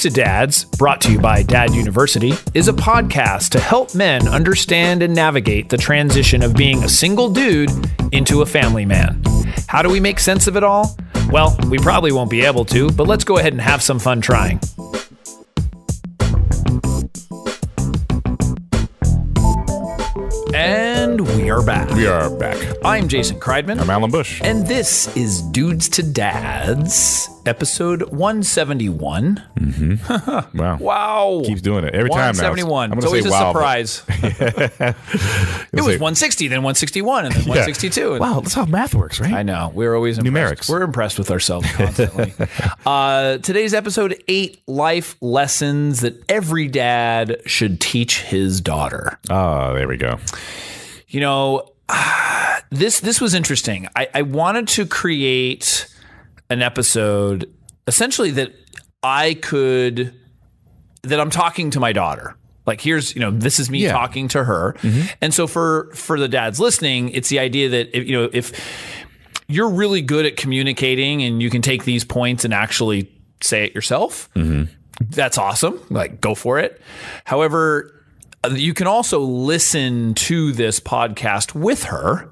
Dudes to Dads, brought to you by Dad University, is a podcast to help men understand and navigate the transition of being a single dude into a family man. How do we make sense of it all? Well, we probably won't be able to, but let's go ahead and have some fun trying. And we are back. We are back. I'm Jason Kreidman. I'm Alan Bush. And this is Dudes to Dads, episode 171. Mm-hmm. Wow. Wow. Keeps doing it every time now. 171. It's always a surprise. It was 160, then 161, and then 162. Wow, that's how math works, right? I know. We're always impressed. Numerics. We're impressed with ourselves constantly. Today's episode, 8 life lessons that every dad should teach his daughter. Oh, there we go. You know, this was interesting. I wanted to create an episode essentially that I'm talking to my daughter. Like, here's, this is me talking to her. Mm-hmm. And so for the dads listening, it's the idea that, if you're really good at communicating and you can take these points and actually say it yourself, that's awesome. Like, go for it. However, you can also listen to this podcast with her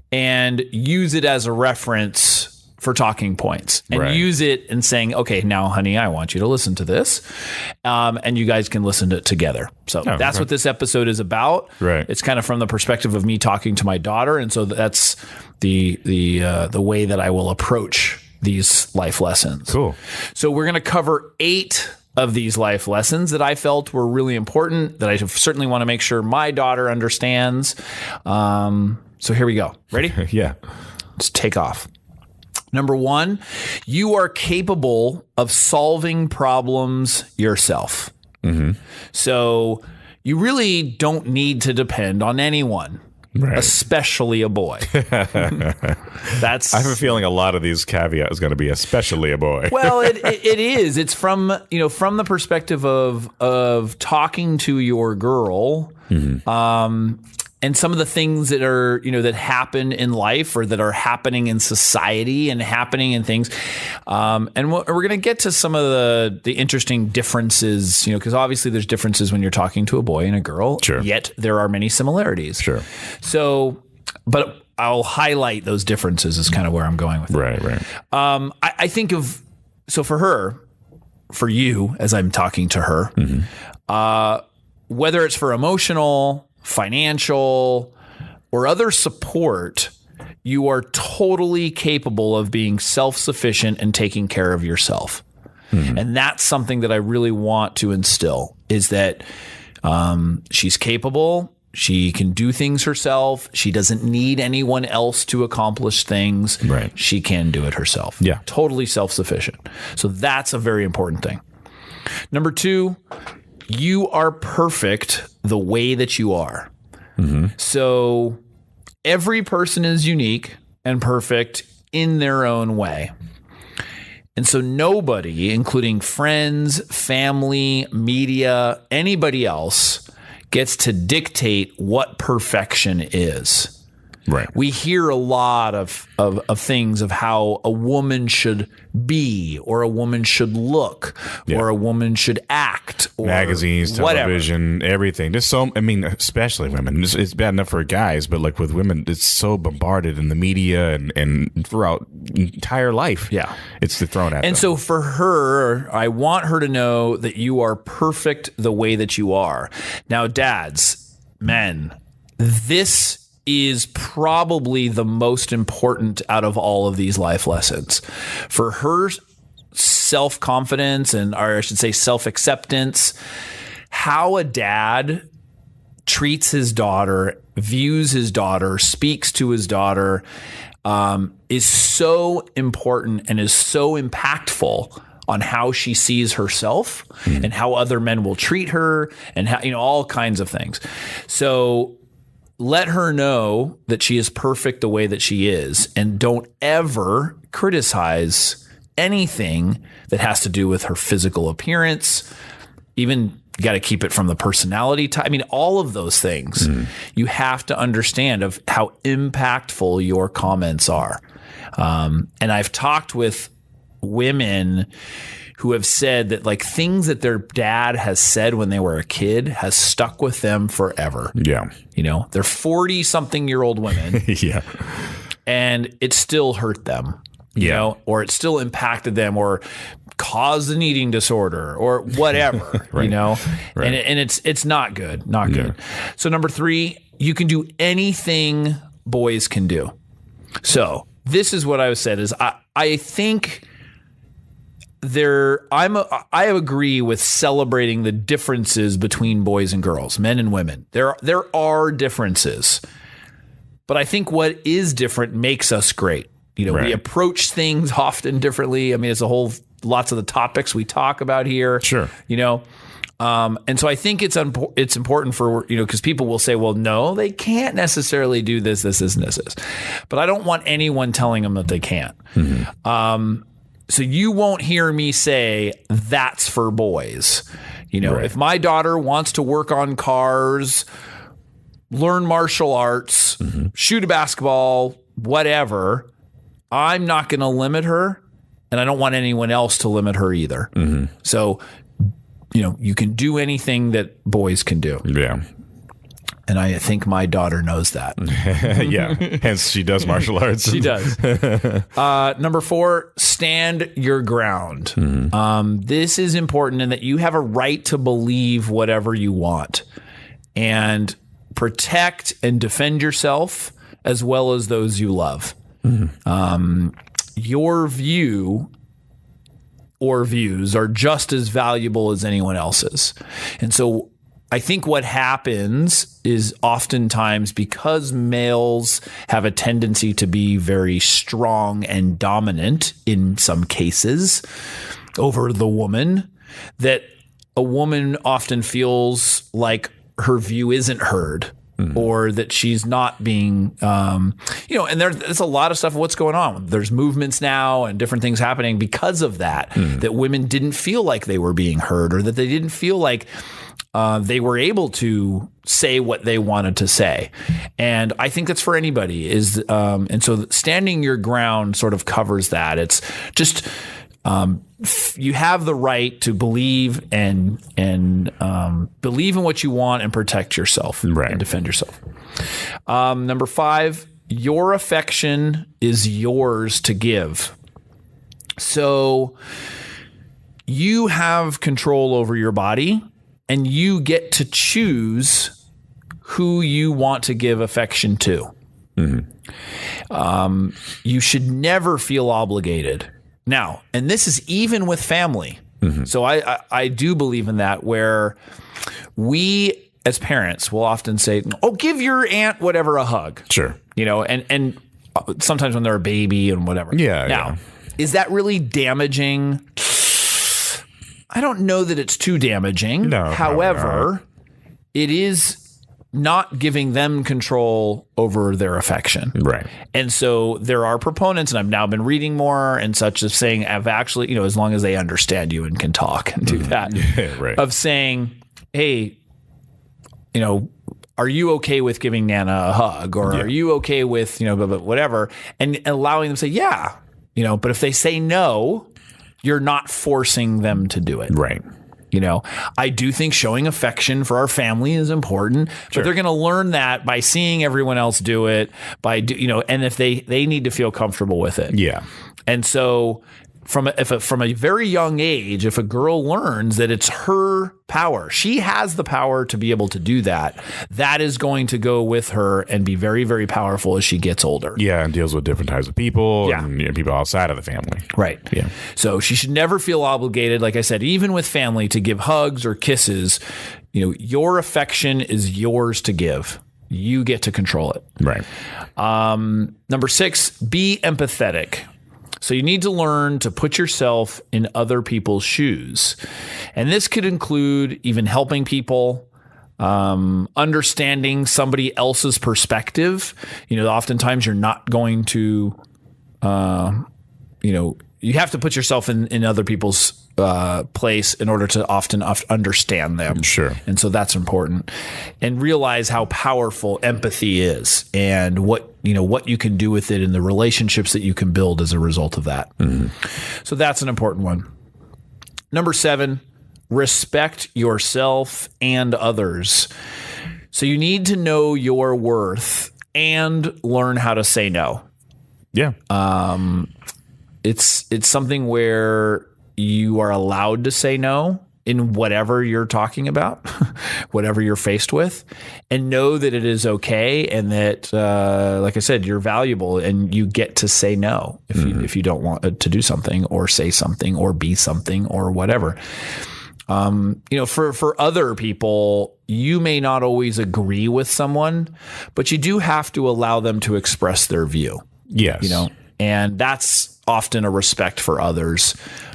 and use it as a reference for talking points and use it and saying, okay, now, honey, I want you to listen to this. And you guys can listen to it together. So that's what this episode is about. Right. It's kind of from the perspective of me talking to my daughter. And so that's the way that I will approach these life lessons. Cool. So we're going to cover 8 of these life lessons that I felt were really important, that I certainly want to make sure my daughter understands. So here we go. Ready? Yeah. Let's take off. Number 1, you are capable of solving problems yourself. Mm-hmm. So you really don't need to depend on anyone. Right. Especially a boy. I have a feeling a lot of these caveats is going to be especially a boy. Well, it is. It's from the perspective of talking to your girl, and some of the things that are that happen in life or that are happening in society and happening in things, and we're going to get to some of the interesting differences, because obviously there's differences when you're talking to a boy and a girl. Sure. Yet there are many similarities. Sure. So, but I'll highlight those differences is kind of where I'm going with it. Right. I think so for you, as I'm talking to her, whether it's for emotional, financial, or other support, you are totally capable of being self-sufficient and taking care of yourself. And that's something that I really want to instill, is that she's capable. She can do things herself. She doesn't need anyone else to accomplish things. Right. She can do it herself. Yeah. Totally self-sufficient. So that's a very important thing. Number 2, you are perfect the way that you are. So every person is unique and perfect in their own way. And so nobody, including friends, family, media, anybody else, gets to dictate what perfection is. Right. We hear a lot of things of how a woman should be, or a woman should look, or a woman should act, or magazines, television, everything. Just especially women. It's bad enough for guys, but like with women, it's so bombarded in the media and throughout entire life. Yeah, it's thrown at them. And so for her, I want her to know that you are perfect the way that you are. Now, dads, men, this is probably the most important out of all of these life lessons. For her self-confidence, or I should say self-acceptance, how a dad treats his daughter, views his daughter, speaks to his daughter, is so important and is so impactful on how she sees herself and how other men will treat her, and how, all kinds of things. So let her know that she is perfect the way that she is, and don't ever criticize anything that has to do with her physical appearance. Even, you got to keep it from the personality type. I mean, all of those things, you have to understand of how impactful your comments are. And I've talked with women who have said that like things that their dad has said when they were a kid has stuck with them forever. Yeah. You know, they're 40-something-year-old women. Yeah. And it still hurt them, you know, or it still impacted them or caused an eating disorder or whatever, right. you know, right. and it's not good, not good. So number 3, you can do anything boys can do. So this is what I said is I think I agree with celebrating the differences between boys and girls, men and women. There are differences. But I think what is different makes us great. You know, we approach things often differently. I mean, it's lots of the topics we talk about here. Sure. You know, and so I think it's important for, you know, because people will say, well, no, they can't necessarily do this, this, and this. But I don't want anyone telling them that they can't. Mm-hmm. So you won't hear me say that's for boys. You know, if my daughter wants to work on cars, learn martial arts, shoot a basketball, whatever, I'm not going to limit her, and I don't want anyone else to limit her either. Mm-hmm. So, you know, you can do anything that boys can do. Yeah. And I think my daughter knows that. Yeah. Hence, she does martial arts. She does. Number 4, stand your ground. Mm-hmm. This is important in that you have a right to believe whatever you want. And protect and defend yourself as well as those you love. Mm-hmm. Your view or views are just as valuable as anyone else's. And so I think what happens is oftentimes because males have a tendency to be very strong and dominant in some cases over the woman, that a woman often feels like her view isn't heard, or that she's not being, you know, and there's a lot of stuff of what's going on. There's movements now and different things happening because of that, that women didn't feel like they were being heard, or that they didn't feel like they were able to say what they wanted to say. And I think that's for anybody and so standing your ground sort of covers that. It's just, you have the right to believe and believe in what you want and protect yourself and defend yourself. Number 5, your affection is yours to give. So you have control over your body and you get to choose who you want to give affection to. Mm-hmm. You should never feel obligated. Now, and this is even with family. Mm-hmm. So I do believe in that, where we as parents will often say, oh, give your aunt whatever a hug. Sure. You know, and sometimes when they're a baby and whatever. Yeah. Now, is that really damaging? I don't know that it's too damaging. No. However, it is not giving them control over their affection. Right. And so there are proponents, and I've now been reading more and such, of saying, I've actually, you know, as long as they understand you and can talk and do that, right. of saying, hey, you know, are you okay with giving Nana a hug? Or are you okay with, you know, whatever? And allowing them to say, yeah, you know, but if they say no, you're not forcing them to do it. Right. You know, I do think showing affection for our family is important, but they're going to learn that by seeing everyone else do it, you know, and if they need to feel comfortable with it. Yeah. And so from a very young age, if a girl learns that it's her power, she has the power to be able to do that, that is going to go with her and be very, very powerful as she gets older. Yeah, and deals with different types of people and people outside of the family. Right. Yeah. So she should never feel obligated, like I said, even with family, to give hugs or kisses. You know, your affection is yours to give. You get to control it. Right. Number 6, be empathetic. So you need to learn to put yourself in other people's shoes. And this could include even helping people, understanding somebody else's perspective. You know, oftentimes you're not going to, you know, you have to put yourself in other people's place in order to often understand them. Sure. And so that's important. And realize how powerful empathy is and what you can do with it and the relationships that you can build as a result of that. Mm-hmm. So that's an important one. number 7, respect yourself and others. So you need to know your worth and learn how to say no. Yeah. It's something where you are allowed to say no in whatever you're talking about, whatever you're faced with, and know that it is okay, and that, like I said, you're valuable and you get to say no if you don't want to do something or say something or be something or whatever. For other people, you may not always agree with someone, but you do have to allow them to express their view. Yes. And that's often a respect for others.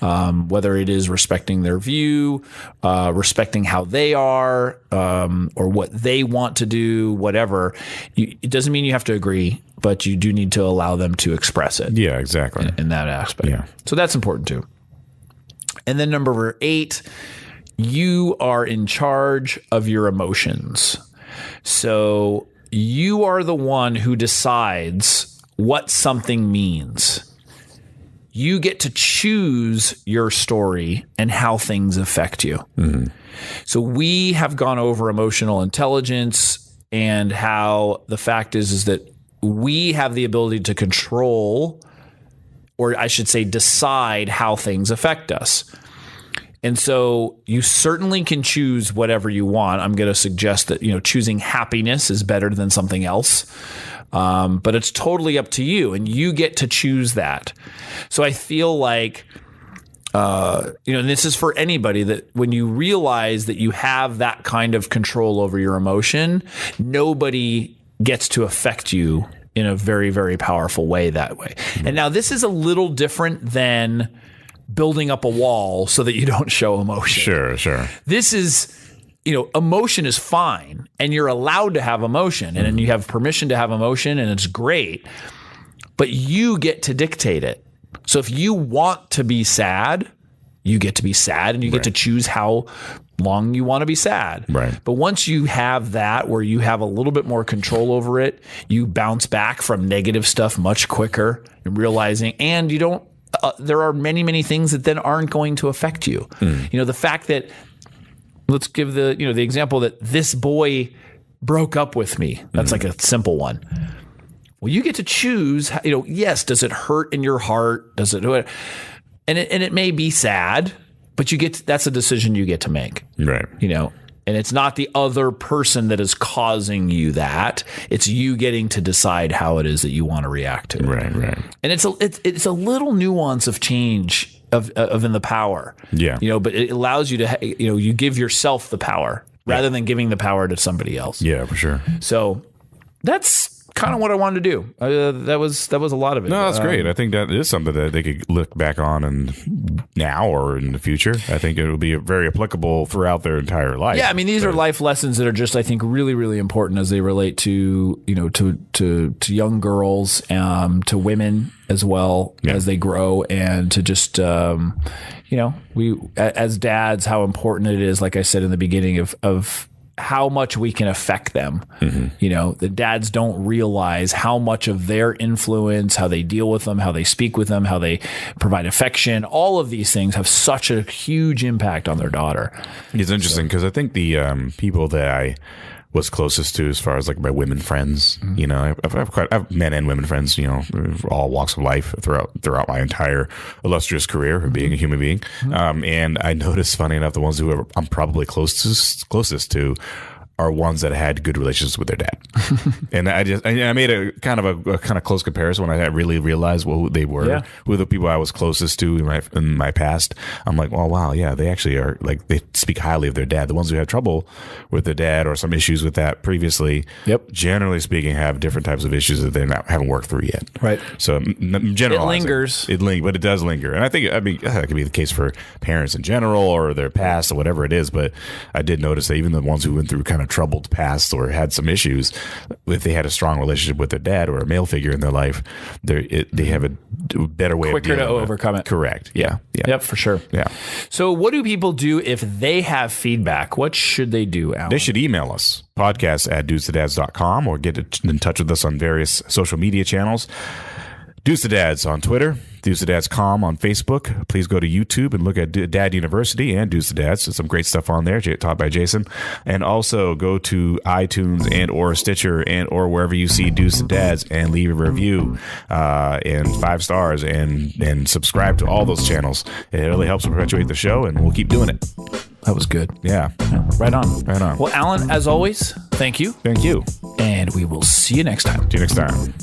Whether it is respecting their view, respecting how they are, or what they want to do, whatever. It doesn't mean you have to agree, but you do need to allow them to express it. Yeah, exactly. In that aspect. Yeah. So that's important too. And then number 8, you are in charge of your emotions. So you are the one who decides what something means. You get to choose your story and how things affect you. Mm-hmm. So we have gone over emotional intelligence and how the fact is that we have the ability to control, or I should say decide, how things affect us. And so you certainly can choose whatever you want. I'm going to suggest that, choosing happiness is better than something else. But it's totally up to you, and you get to choose that. So I feel like, and this is for anybody, that when you realize that you have that kind of control over your emotion, nobody gets to affect you in a very, very powerful way that way. Mm-hmm. And now this is a little different than building up a wall so that you don't show emotion. Sure. This is, emotion is fine, and you're allowed to have emotion, and you have permission to have emotion, and it's great, but you get to dictate it. So if you want to be sad, you get to be sad, and you get to choose how long you want to be sad. Right. But once you have that, where you have a little bit more control over it, you bounce back from negative stuff much quicker, and realizing, and you don't, there are many, many things that then aren't going to affect you. The fact that, let's give the example that this boy broke up with me. That's like a simple one. Well, you get to choose, yes, does it hurt in your heart? Does it, and it may be sad, but that's a decision you get to make. Right. And it's not the other person that is causing you that. It's you getting to decide how it is that you want to react to it. Right. And it's a little nuance of change of in the power. Yeah. But it allows you to, you give yourself the power rather than giving the power to somebody else. Yeah, for sure. So that's kind of what I wanted to do. That was a lot of it. No, that's great. I think that is something that they could look back on and now or in the future. I think it will be very applicable throughout their entire life. Yeah, I mean, these are life lessons that are just, I think, really, really important as they relate to to young girls, to women as well as they grow, and to just we as dads, how important it is. Like I said in the beginning of how much we can affect them. Mm-hmm. The dads don't realize how much of their influence, how they deal with them, how they speak with them, how they provide affection, all of these things have such a huge impact on their daughter. It's interesting because I think the people that I was closest to, as far as like my women friends, I've men and women friends, all walks of life throughout my entire illustrious career of being a human being. And I noticed, funny enough, the ones who I'm probably closest to are ones that had good relationships with their dad. And I made a kind of close comparison when I really realized who they were, who the people I was closest to in my past. I'm like, well, wow, yeah, they actually are, like, they speak highly of their dad. The ones who had trouble with their dad or some issues with that previously, generally speaking, have different types of issues that they haven't worked through yet. Right. So generalizing, it lingers. But it does linger. And I think, that could be the case for parents in general or their past or whatever it is. But I did notice that even the ones who went through kind of troubled past or had some issues, if they had a strong relationship with their dad or a male figure in their life, they have a better way quicker to overcome it. Correct. Yeah. Yep, for sure. Yeah. So what do people do if they have feedback? What should they do, Alan? They should email us, podcast@dudesadads.com, or get in touch with us on various social media channels. Deuce the Dads on Twitter, Deuce the Dads Com on Facebook. Please go to YouTube and look at Dad University and Deuce the Dads. There's some great stuff on there, taught by Jason. And also go to iTunes and or Stitcher and or wherever you see Deuce the Dads and leave a review and 5 stars and subscribe to all those channels. It really helps perpetuate the show, and we'll keep doing it. That was good. Yeah. Right on. Right on. Well, Alan, as always, thank you. Thank you. And we will see you next time. See you next time.